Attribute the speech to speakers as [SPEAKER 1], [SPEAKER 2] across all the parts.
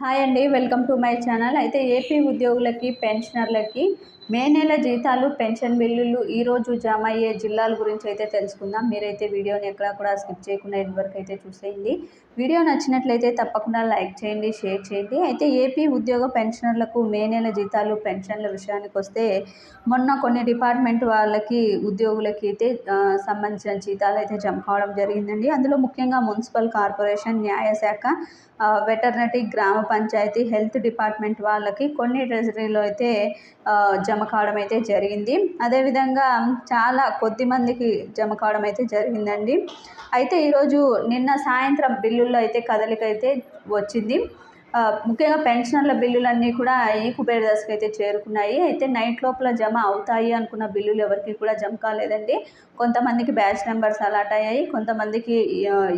[SPEAKER 1] Hi అండి, welcome to my channel. అయితే AP ఉద్యోగులకి పెన్షనర్లకి మే నెల జీతాలు పెన్షన్ బిల్లులు ఈరోజు జమ అయ్యే జిల్లాల గురించి అయితే తెలుసుకుందాం. మీరైతే వీడియోని ఎక్కడా కూడా స్కిప్ చేయకుండా ఎండ్ వరకు అయితే చూసేయండి. వీడియో నచ్చినట్లయితే తప్పకుండా లైక్ చేయండి, షేర్ చేయండి. అయితే ఏపీ ఉద్యోగ పెన్షనర్లకు మే నెల జీతాలు పెన్షన్ల విషయానికి వస్తే మొన్న కొన్ని డిపార్ట్మెంట్ వాళ్ళకి ఉద్యోగులకి అయితే సంబంధించిన జీతాలు అయితే జమ కావడం జరిగిందండి. అందులో ముఖ్యంగా మున్సిపల్ కార్పొరేషన్, న్యాయశాఖ, వెటర్నరీ, గ్రామ పంచాయతీ, హెల్త్ డిపార్ట్మెంట్ వాళ్ళకి కొన్ని ట్రెజరీలో అయితే జమ కావడం అయితే జరిగింది. అదేవిధంగా చాలా కొద్ది మందికి జమ కావడం అయితే జరిగిందండి. అయితే ఈరోజు నిన్న సాయంత్రం బిల్లుల్లో అయితే కదలిక అయితే వచ్చింది. ముఖ్యంగా పెన్షనర్ల బిల్లులన్నీ కూడా ఈ కుబేర్ దశకు అయితే చేరుకున్నాయి. అయితే నైట్ లోపల జమ అవుతాయి అనుకున్న బిల్లులు ఎవరికి కూడా జమ కాలేదండి. కొంతమందికి బ్యాచ్ నెంబర్స్ అలాట్ అయ్యాయి, కొంతమందికి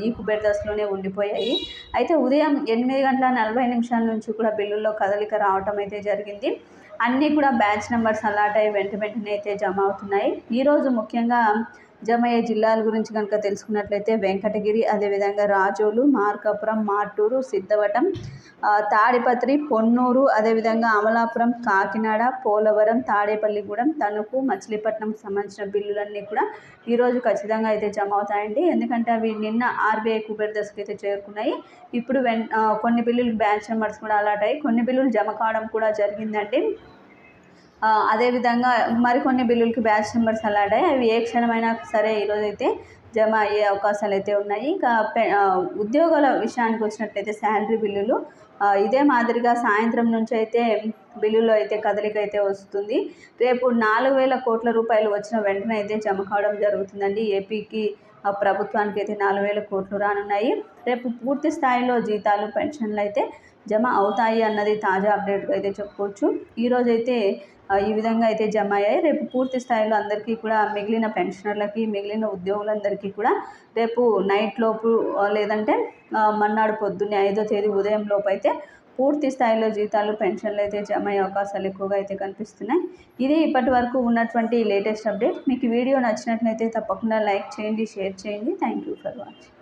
[SPEAKER 1] ఈ కుబేర్ దశలోనే ఉండిపోయాయి. అయితే ఉదయం 8:40 నుంచి కూడా బిల్లుల్లో కదలిక రావటం అయితే జరిగింది. అన్నీ కూడా బ్యాచ్ నెంబర్స్ అలాట్ అయ్యి వెంటనే అయితే జమ అవుతున్నాయి. ఈరోజు ముఖ్యంగా జమ అయ్యే జిల్లాల గురించి కనుక తెలుసుకున్నట్లయితే వెంకటగిరి, అదేవిధంగా రాజోలు, మార్కాపురం, మార్టూరు, సిద్ధవటం, తాడిపత్రి, పొన్నూరు, అదేవిధంగా అమలాపురం, కాకినాడ, పోలవరం, తాడేపల్లిగూడెం, తణుకు, మచిలీపట్నంకి సంబంధించిన బిల్లులన్నీ కూడా ఈరోజు ఖచ్చితంగా అయితే జమ అవుతాయండి. ఎందుకంటే అవి నిన్న ఆర్బీఐ కుబేర్ దశకు అయితే చేరుకున్నాయి. ఇప్పుడు కొన్ని బిల్లులు బ్యాచ్ నెంబర్స్ కూడా అలాట్ అయ్యి కొన్ని బిల్లులు జమ కావడం కూడా జరిగిందండి. అదేవిధంగా మరికొన్ని బిల్లులకి బ్యాచ్ నెంబర్స్ అలాట్ అయ్యాయి. అవి ఏ క్షణమైనా సరే ఈరోజైతే జమ అయ్యే అవకాశాలు అయితే ఉన్నాయి. ఇంకా ఉద్యోగుల విషయానికి వచ్చినట్లయితే శాలరీ బిల్లులు ఇదే మాదిరిగా సాయంత్రం నుంచి అయితే బిల్లులో అయితే కదలిక అయితే వస్తుంది. రేపు 4,000 కోట్ల రూపాయలు వచ్చిన వెంటనే అయితే జమ కావడం జరుగుతుందండి. ఏపీకి ప్రభుత్వానికి అయితే 4,000 కోట్లు రానున్నాయి. రేపు పూర్తి స్థాయిలో జీతాలు, పెన్షన్లు అయితే జమ అవుతాయి అన్నది తాజా అప్డేట్గా అయితే చెప్పుకోవచ్చు. ఈరోజైతే ఈ విధంగా అయితే జమ అయ్యాయి. రేపు పూర్తి స్థాయిలో అందరికీ కూడా మిగిలిన పెన్షనర్లకి, మిగిలిన ఉద్యోగులందరికీ కూడా రేపు నైట్ లోపు లేదంటే మర్నాడు పొద్దున్నే 5వ తేదీ ఉదయం లోపు అయితే పూర్తి స్థాయిలో జీతాలు, పెన్షన్లు అయితే జమ అయ్యే అవకాశాలు ఎక్కువగా అయితే కనిపిస్తున్నాయి. ఇది ఇప్పటి వరకు ఉన్నటువంటి లేటెస్ట్ అప్డేట్. మీకు వీడియో నచ్చినట్లయితే తప్పకుండా లైక్ చేయండి, షేర్ చేయండి. Thank you for watching.